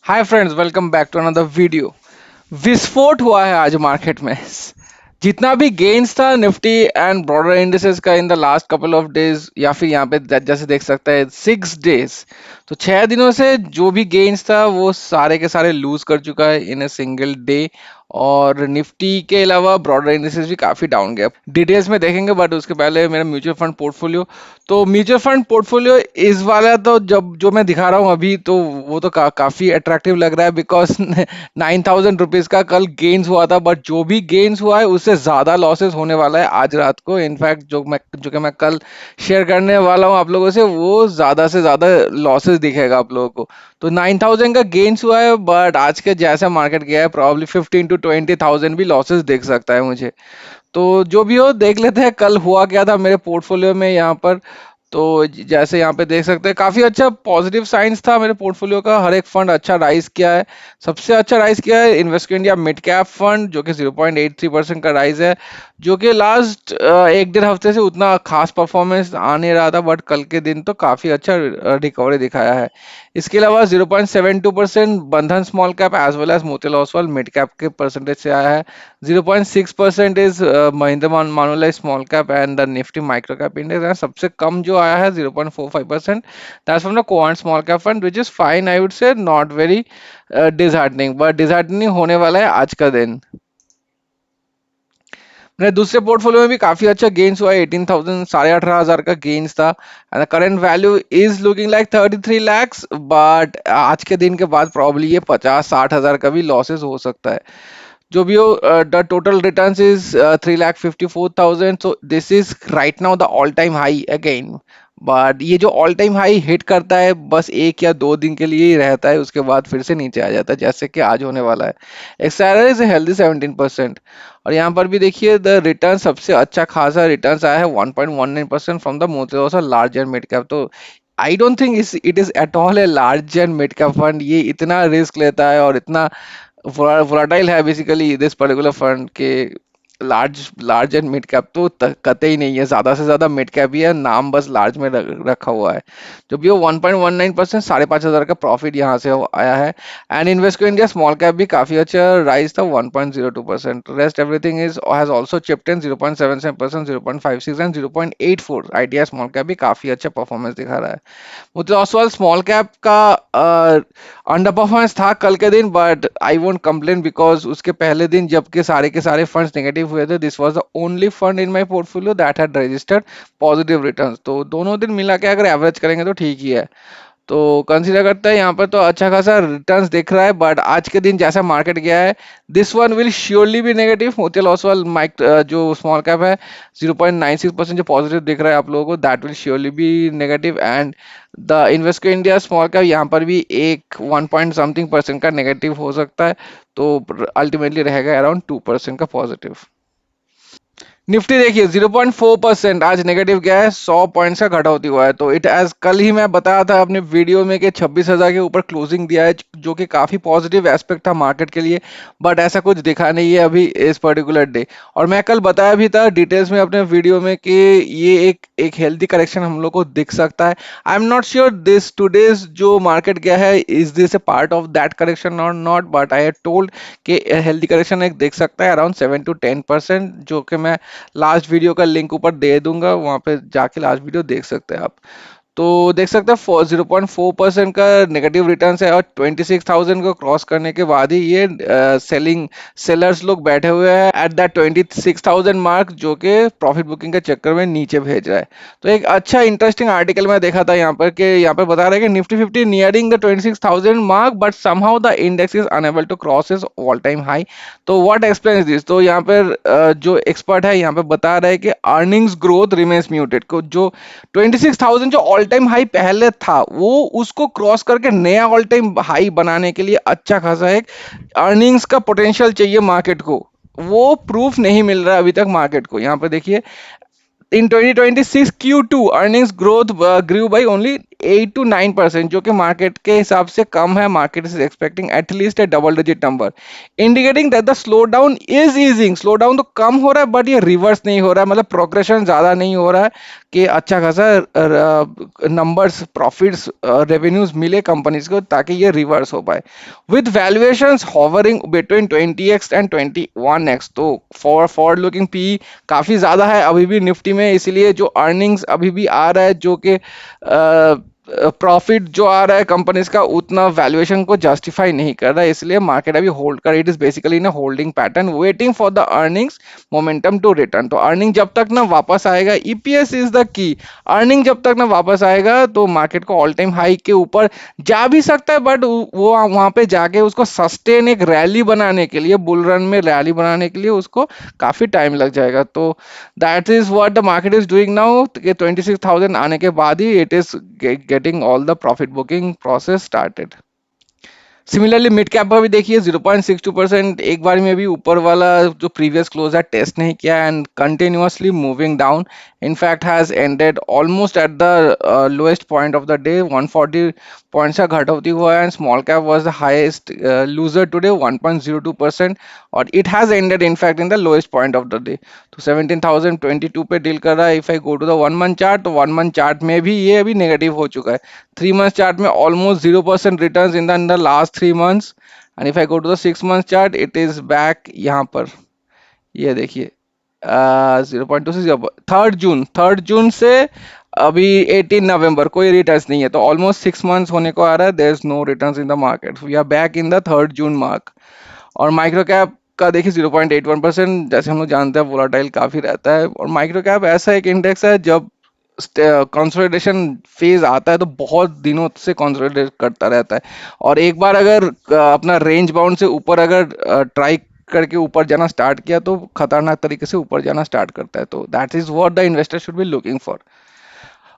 Hi friends, welcome back to another video. विस्फोट हुआ है आज मार्केट में। जितना भी गेन्स था निफ्टी एंड ब्रॉडर इंडिसेस का इन the last couple of days, या फिर यहाँ पे जैसे देख सकते हैं 6 डेज, तो 6 दिनों से जो भी गेन्स था वो सारे के सारे लूज कर चुका है इन ए सिंगल डे। और निफ्टी के अलावा ब्रॉडर इंडिसेस भी काफी डाउन गया। डिटेल्स में देखेंगे, बट उसके पहले मेरा म्यूचुअल फंड पोर्टफोलियो। तो म्यूचुअल फंड पोर्टफोलियो इस वाला तो जब जो मैं दिखा रहा हूँ अभी, तो वो तो काफी अट्रैक्टिव लग रहा है, बिकॉज 9,000 रुपीज का कल गेन्स हुआ था, बट जो भी गेन्स हुआ है उससे ज्यादा लॉसेस होने वाला है आज रात को। इनफैक्ट जो कि मैं कल शेयर करने वाला हूँ आप लोगों से, वो ज्यादा से ज्यादा लॉसेस दिखेगा आप लोगों को। तो 9,000 का गेन्स हुआ है, बट आज के जैसा मार्केट गया है प्रॉब्ली 15 to 20,000 भी लॉसेस दिख सकता है मुझे। तो जो भी हो देख लेते हैं कल हुआ क्या था मेरे पोर्टफोलियो में यहाँ पर। तो जैसे यहाँ पे देख सकते हैं काफी अच्छा पॉजिटिव साइंस था मेरे पोर्टफोलियो का। हर एक फंड अच्छा राइज किया है। सबसे अच्छा राइज किया है invest India mid cap fund, जो कि 0.83% का राइज है, जो कि लास्ट एक डेढ़ हफ्ते से उतना खास परफॉर्मेंस आ नहीं रहा था, बट कल के दिन तो काफी अच्छा रिकवरी दिखाया है। इसके अलावा 0.72% Bandhan small cap as well as Motilal Oswal mid cap के परसेंटेज से आया है। 0.6% is Mahindra Manulife small cap and the Nifty micro cap index, and सबसे कम जो आया है 0.45%, that's from the Quant small cap fund, which is fine, I would say not very disheartening, but disheartening होने वाला है आज का दिन। मेरे दूसरे पोर्टफोलियो में भी काफी अच्छा गेन्स हुआ है। 18,000, 18,500 का गेन्स था, and current value is looking like 33 lakhs, but आज के दिन के बाद प्रॉब्ली ये 50-60 हजार का भी लॉसेस हो सकता है। जो भी हो, the total returns is 3,54,000, so this is right now the all time high again. But ये जो ऑल टाइम हाई हिट करता है बस 1 या 2 दिन के लिए ही रहता है, उसके बाद फिर से नीचे आ जाता है, जैसे कि आज होने वाला है। एक्सआरआर इज हेल्दी 17%। और यहाँ पर भी देखिए द रिटर्न सबसे अच्छा खासा रिटर्न आया है 1.19% from the Motilal large and mid cap. तो I don't think it is at all a large and mid cap fund, ये इतना रिस्क लेता है और इतना वोलाटाइल है बेसिकली दिस पर्टिकुलर फंड के। Large large and mid cap तो कतई ही नहीं है, ज्यादा से ज्यादा मिड कैप ही है, नाम बस लार्ज में रखा हुआ है। जो भी वो 1.19%, 5,500 का प्रॉफिट यहाँ से आया है। एंड इन्वेस्टको इंडिया स्मॉल कैप भी काफी अच्छा राइज था, 1.02%। Rest everything is has also chipped in 0.77%, 0.56 and 0.84। Idea small cap भी काफी अच्छा परफॉर्मेंस दिखा रहा है। मुझे ऑसवाल स्मॉल कैप का अंडर परफॉर्मेंस था कल के दिन, but I won't complain, because उसके पहले दिन जबकि सारे के सारे फंड्स नेगेटिव हुए थे, this was the only fund in my portfolio that had registered positive returns. तो दोनों दिन मिला के अगर एवरेज करेंगे तो ठीक ही है। तो कंसीडर करते हैं यहाँ पर तो अच्छा खासा रिटर्न्स दिख रहा है, बट आज के दिन जैसा मार्केट गया है, this one will surely be negative. Motilal Oswal माइक जो स्मॉल कैप है, 0.96% जो पॉजिटिव दिख रहा है आप लोगों को, that will surely be negative. And the Invesco India small cap यहाँ पर भी एक 1 पॉइंट समथिंग परसेंट का नेगेटिव हो सकता है। तो अल्टीमेटली रहेगा अराउंड 2% का पॉजिटिव। निफ्टी देखिए 0.4% आज नेगेटिव गया है, 100 पॉइंट्स का घटौती हुआ है। तो इट एज कल ही मैं बताया था अपने वीडियो में कि 26,000 के ऊपर क्लोजिंग दिया है, जो कि काफी पॉजिटिव एस्पेक्ट था मार्केट के लिए, बट ऐसा कुछ दिखा नहीं है अभी इस पर्टिकुलर डे। और मैं कल बताया भी था डिटेल्स में अपने वीडियो में कि ये एक एक हेल्दी करेक्शन हम लोग को दिख सकता है। I am not sure this today's जो मार्केट गया है is this a part of that correction और not, but I had told कि हेल्दी करेक्शन एक देख सकता है अराउंड 7 to 10%, जो कि मैं लास्ट वीडियो का लिंक ऊपर दे दूंगा, वहां पे जाके लास्ट वीडियो देख सकते हैं आप। तो देख सकते हैं 0.4% का नेगेटिव रिटर्न है, और 26,000 को क्रॉस करने के बाद ही ये सेलिंग सेलर्स लोग बैठे हुए हैं एट दैट 26,000 मार्क, जो कि प्रॉफिट बुकिंग के चक्कर में नीचे भेज रहा है। तो एक अच्छा इंटरेस्टिंग आर्टिकल मैं देखा था यहाँ पर कि यहाँ पर बता रहा है कि Nifty 50 nearing the 26,000 mark, but somehow the index is unable to cross is all time high. तो व्हाट एक्सप्लेन्स दिस? तो यहाँ पर जो एक्सपर्ट है यहाँ पे बता रहा है कि अर्निंग्स ग्रोथ रिमेन्स म्यूटेड, को जो 26,000 जो ऑल टाइम हाई पहले था, वो उसको क्रॉस करके नया ऑल टाइम हाई बनाने के लिए अच्छा खासा एक अर्निंग्स का पोटेंशियल चाहिए मार्केट को। वो प्रूफ नहीं मिल रहा अभी तक मार्केट को। यहाँ पे देखिए in 2026 Q2 earnings growth grew by only 8 to 9%, जो कि मार्केट के हिसाब से कम है. Market is expecting at least A double digit number, indicating that the slow down is easing. Slow down तो कम हो रहा है बट ये रिवर्स नहीं हो रहा है, मतलब प्रोग्रेशन ज्यादा नहीं हो रहा है कि अच्छा खासा नंबर्स, प्रॉफिट्स, रेवेन्यूज मिले कंपनीज को ताकि ये रिवर्स हो पाए. With valuations hovering between 20x and 21x, तो फॉरवर्ड लुकिंग पी काफी ज्यादा है अभी भी निफ्टी में, इसलिए जो अर्निंग्स अभी भी आ रहा है, जो कि प्रॉफिट जो आ रहा है कंपनीज का, उतना वैल्यूएशन को जस्टिफाई नहीं कर रहा है, इसलिए मार्केट अभी होल्ड कर. It is basically in holding pattern waiting for the earnings momentum to return. तो अर्निंग जब तक ना वापस आएगा, EPS is the key. Earning जब तक ना वापस आएगा तो मार्केट को ऑल टाइम हाई के ऊपर जा भी सकता है, बट वो वहां पे जाके उसको सस्टेन एक रैली बनाने के लिए, बुल रन में रैली बनाने के लिए उसको काफी टाइम लग जाएगा. तो that is what the market is doing now कि 26,000 आने के बाद ही it is getting all the profit booking process started. Similarly mid cap पर भी देखिए 0.62%, एक बार में भी ऊपर वाला जो प्रीवियस क्लोज है टेस्ट नहीं किया and continuously moving down. In fact has ended almost at the lowest point of the day. 140 points का घटौती हुआ है and small cap was the highest loser today 1.02%, और it has ended in fact in the lowest point of the day. तो 17,022 पे डील कर रहा है. If I go to the 1 month chart, तो 1 मंथ चार्ट में भी ये अभी नेगेटिव हो चुका है. 3 मंथ चार्ट में almost 0% returns in the last 3 months. And if I go to the 6 month chart, it is back यहाँ पर, ये देखिए 0.26. 3rd जून से अभी 18 नवंबर कोई रिटर्न्स नहीं है, तो ऑलमोस्ट 6 मंथ्स होने को आ रहा है. There is no returns in the market. We are back in the 3rd June mark. और माइक्रो कैप का देखिए 0.81%, जैसे हम लोग जानते हैं वोलाटाइल काफी रहता है. और माइक्रो कैप ऐसा एक इंडेक्स है, जब कंसोलिडेशन फेज आता है तो बहुत दिनों से कंसोलिडेट करता रहता है, और एक बार अगर अपना रेंज बाउंड से ऊपर अगर ट्राई करके ऊपर जाना स्टार्ट किया तो खतरनाक तरीके से ऊपर जाना स्टार्ट करता है. तो that is what the investor should be looking for.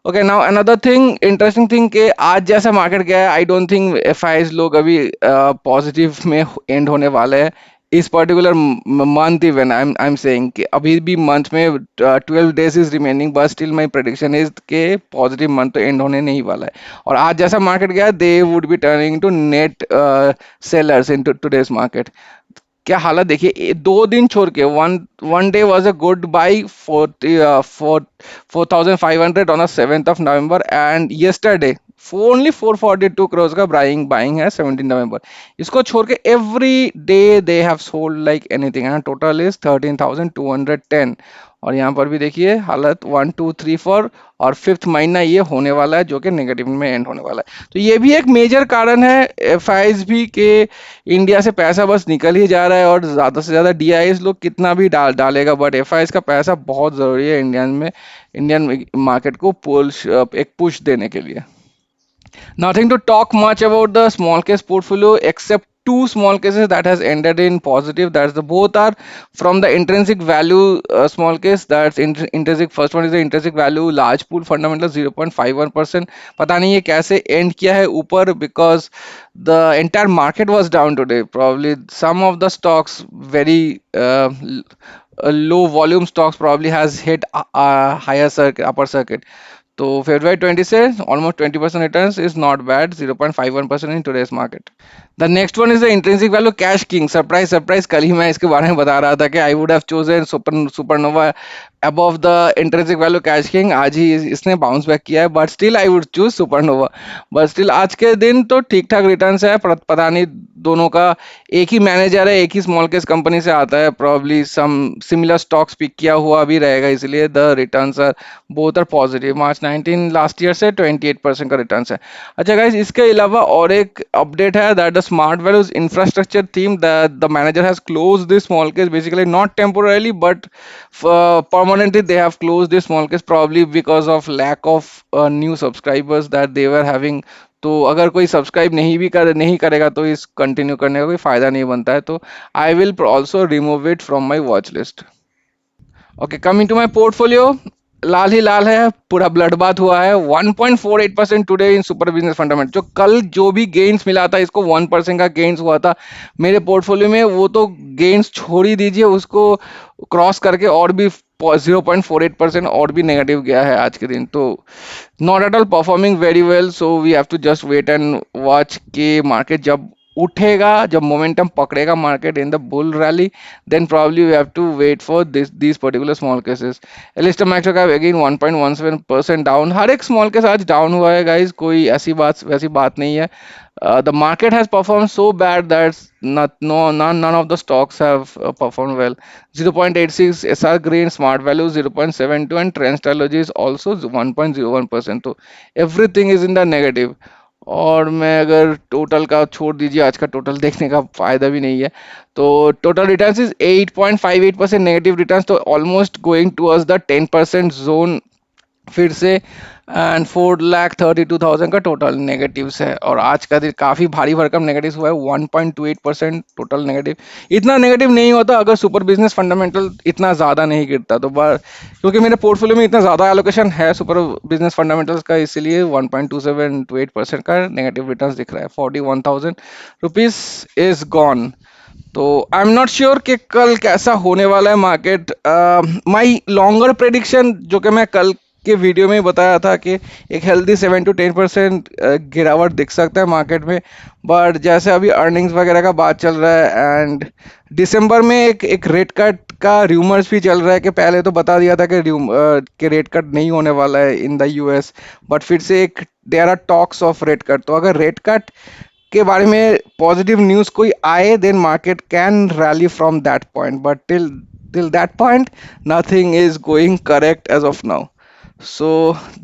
Okay, now another thing, interesting thing कि आज जैसा मार्केट गया है, आई डोंट थिंक एफआईज लोग अभी पॉजिटिव में एंड होने वाले हैं इस particular month. Even I am saying कि अभी भी मंथ में 12 days is remaining, but still my prediction is के पॉजिटिव मंथ तो एंड होने नहीं वाला है. और आज जैसा मार्केट गया, they would be turning to net sellers in today's market. क्या हालत देखिए, 2 दिन छोड़ के one day was a good buy 4,500 on 7th of November, and yesterday only 442 crores का बाइंग है 17 नवंबर. इसको छोड़ के every day they have sold like anything, and total is 13,210. और यहाँ पर भी देखिए हालत 1 2 3 4 और 5th महीना ये होने वाला है, जो कि नेगेटिव में एंड होने वाला है. तो ये भी एक मेजर कारण है एफआईज भी के इंडिया से पैसा बस निकल ही जा रहा है, और ज्यादा से ज्यादा डीआईएस लोग कितना भी डालेगा, बट एफआईज का पैसा बहुत जरूरी है इंडियन मार्केट को एक पुश देने के लिए. Nothing to talk much about the small case portfolio except two small cases that has ended in positive. That's the both are from the intrinsic value small case. That's intrinsic. First one is the intrinsic value large pool fundamental 0.51%. पता नहीं ये कैसे end किया है ऊपर, because the entire market was down today. Probably some of the stocks very low volume stocks probably has hit higher circuit, upper circuit. तो February 20 से almost 20% returns is not bad, 0.51% in today's market. The next one is the intrinsic value cash king. Surprise, कल ही मैं इसके बारे में बता रहा था कि I would have chosen supernova above the intrinsic value cash king. आज ही इसने बाउंस बैक किया है, but still I would choose supernova. But still आज के दिन तो ठीक ठाक रिटर्न्स है. पता नहीं दोनों का एक ही मैनेजर है, एक ही स्मॉल केस कंपनी से आता है, probably some similar stocks pick किया हुआ भी रहेगा, इसलिए the returns are both are positive. March 19 last year से 28% का रिटर्न्स है. अच्छा गाइस, इसके अलावा और एक अपडेट है, that the smart values infrastructure theme, the manager has close this small case basically not temporarily but permanently they have closed this small case, probably because of lack of new subscribers that they were having. तो अगर कोई subscribe नहीं करेगा तो इस continue करने का कोई फायदा नहीं बनता है. तो I will also remove it from my watch list. Okay, coming to my portfolio, लाल ही लाल है, पूरा ब्लड बाथ हुआ है. 1.48% today in super business fundament. जो कल जो भी गेन्स मिला था, इसको 1% का गेन्स हुआ था मेरे पोर्टफोलियो में, वो तो गेन्स छोड़ ही दीजिए, उसको क्रॉस करके और भी 0.48% और भी नेगेटिव गया है आज के दिन। तो not at all performing very well, so we have to just wait and watch कि मार्केट जब उठेगा, जब मोमेंटम पकड़ेगा market in the bull rally, then probably we have to wait for these particular small cases. Alistair Macro again 1.17% down, हर एक small case आज down हुआ है guys, कोई ऐसी बात वैसी बात नहीं है। The market has performed so bad that none of the stocks have performed well. 0.86 SR Green, Smart Value 0.72, and Trend Strategy is also 1.01%. तो everything is in the negative. और मैं अगर टोटल का छोड़ दीजिए, आज का टोटल देखने का फायदा भी नहीं है। तो total returns is 8.58% negative returns, तो almost going towards the 10% zone फिर से। एंड 4,32,000 का टोटल नेगेटिव्स है, और आज का दिन काफ़ी भारी भरकम नेगेटिव हुआ है, 1.28% टोटल नेगेटिव। इतना नेगेटिव नहीं होता अगर सुपर बिजनेस फंडामेंटल इतना ज़्यादा नहीं गिरता, तो क्योंकि मेरे पोर्टफोलियो में इतना ज़्यादा एलोकेशन है सुपर बिजनेस फंडामेंटल्स का, इसलिए 1.27 to 8% का नेगेटिव रिटर्न दिख रहा है। 41,000 रुपीज़ इज गॉन। तो आई एम नॉट श्योर कि कल कैसा होने वाला है मार्केट। माई लॉन्गर प्रेडिक्शन, जो कि मैं कल के वीडियो में ही बताया था कि एक हेल्दी 7 to 10% गिरावट दिख सकता है मार्केट में। बट जैसे अभी अर्निंग्स वगैरह का बात चल रहा है, एंड दिसंबर में एक रेट कट का र्यूमर्स भी चल रहा है, कि पहले तो बता दिया था कि रेट कट नहीं होने वाला है इन द यूएस, बट फिर से एक there are talks of rate cut. तो अगर रेट कट के बारे में पॉजिटिव न्यूज़ कोई आए, then market can rally from that point, but till that point nothing is going correct as of now. So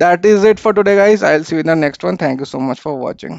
that is it for today guys, I'll see you in the next one. Thank you so much for watching.